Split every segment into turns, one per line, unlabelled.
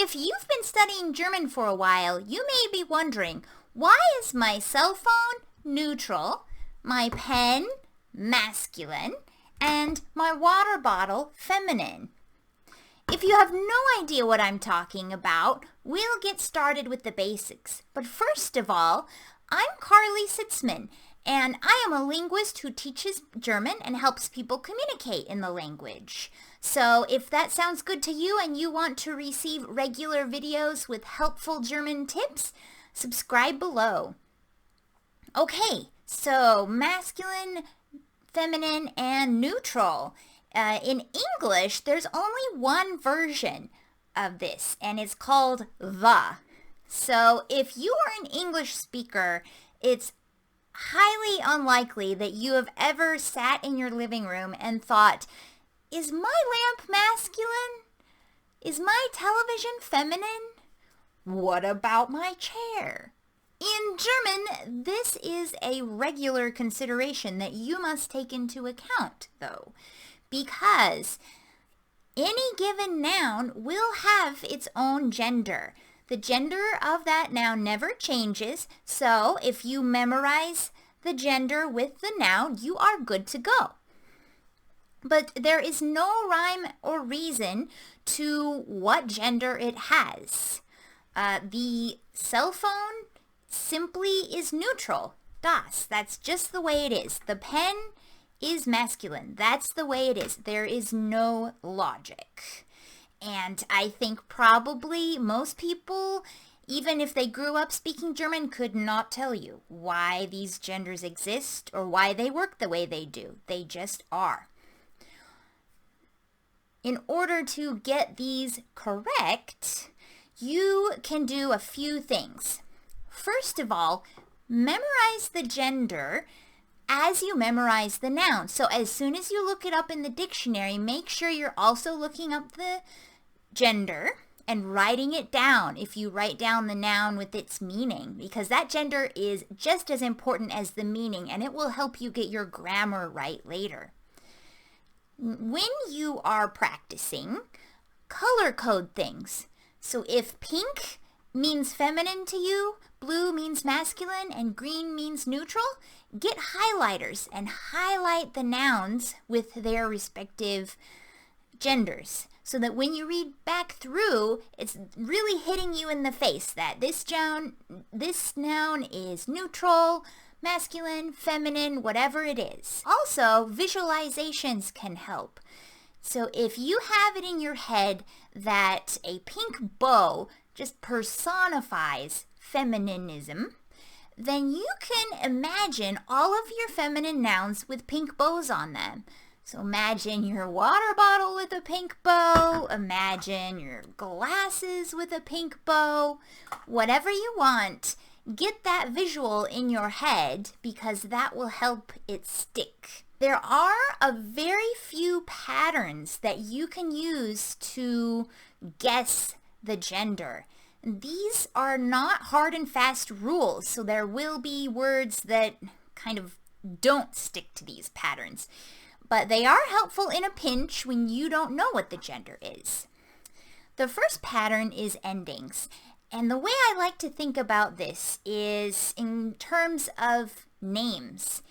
If you've been studying German for a while, you may be wondering, why is my cell phone neutral, my pen masculine, and my water bottle feminine? If you have no idea what I'm talking about, we'll get started with the basics. But first of all, I'm Carlie Sitzman, and I am a linguist who teaches German and helps people communicate in the language. So if that sounds good to you and you want to receive regular videos with helpful German tips, subscribe below. Okay, so masculine, feminine, and neutral. In English, there's only one version of this, and it's called the. So if you are an English speaker, it's highly unlikely that you have ever sat in your living room and thought, is my lamp masculine? Is my television feminine? What about my chair? In German, this is a regular consideration that you must take into account, though, because any given noun will have its own gender. The gender of that noun never changes, so if you memorize the gender with the noun, you are good to go. But there is no rhyme or reason to what gender it has. The cell phone simply is neutral. Das. That's just the way it is. The pen is masculine. That's the way it is. There is no logic. And I think probably most people, even if they grew up speaking German, could not tell you why these genders exist or why they work the way they do. They just are. In order to get these correct, you can do a few things. First of all, memorize the gender as you memorize the noun. So as soon as you look it up in the dictionary, make sure you're also looking up the gender and writing it down if you write down the noun with its meaning, because that gender is just as important as the meaning, and it will help you get your grammar right later. When you are practicing, color code things. So if pink means feminine to you, blue means masculine, and green means neutral, get highlighters and highlight the nouns with their respective genders, so that when you read back through, it's really hitting you in the face that this noun is neutral, masculine, feminine, whatever it is. Also, visualizations can help. So if you have it in your head that a pink bow just personifies feminism, then you can imagine all of your feminine nouns with pink bows on them. So imagine your water bottle with a pink bow, imagine your glasses with a pink bow, whatever you want. Get that visual in your head because that will help it stick. There are a very few patterns that you can use to guess the gender. These are not hard and fast rules, so there will be words that kind of don't stick to these patterns. But they are helpful in a pinch when you don't know what the gender is. The first pattern is endings. And the way I like to think about this is in terms of names.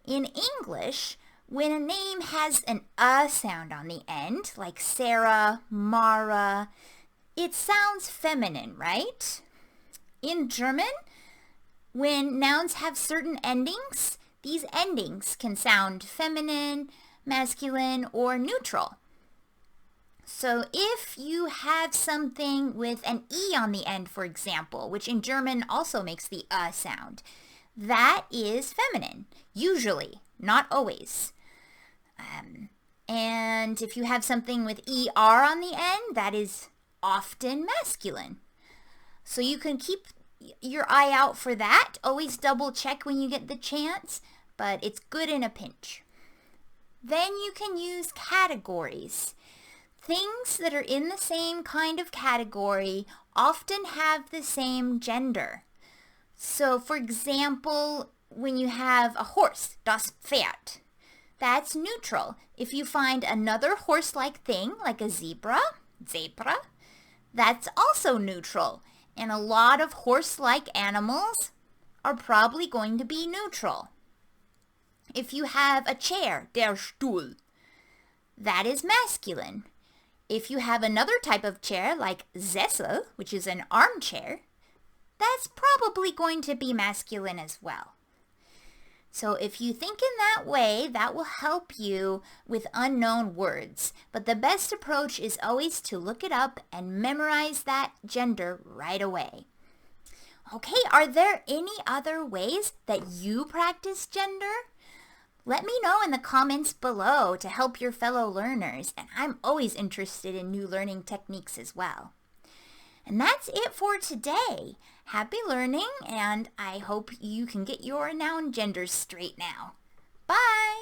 In English, when a name has an sound on the end, like Sarah, Mara, it sounds feminine, right? In German, when nouns have certain endings, these endings can sound feminine, masculine, or neutral. So if you have something with an E on the end, for example, which in German also makes the sound, that is feminine, usually, not always. And if you have something with ER on the end, that is often masculine. So you can keep your eye out for that. Always double check when you get the chance, but it's good in a pinch. Then you can use categories. Things that are in the same kind of category often have the same gender. So for example, when you have a horse, das Pferd, that's neutral. If you find another horse-like thing, like a zebra, That's also neutral, and a lot of horse-like animals are probably going to be neutral. If you have a chair, der Stuhl, that is masculine. If you have another type of chair like Sessel, which is an armchair, that's probably going to be masculine as well. So if you think in that way, that will help you with unknown words. But the best approach is always to look it up and memorize that gender right away. Okay, are there any other ways that you practice gender? Let me know in the comments below to help your fellow learners, and I'm always interested in new learning techniques as well. And that's it for today. Happy learning, and I hope you can get your noun genders straight now. Bye!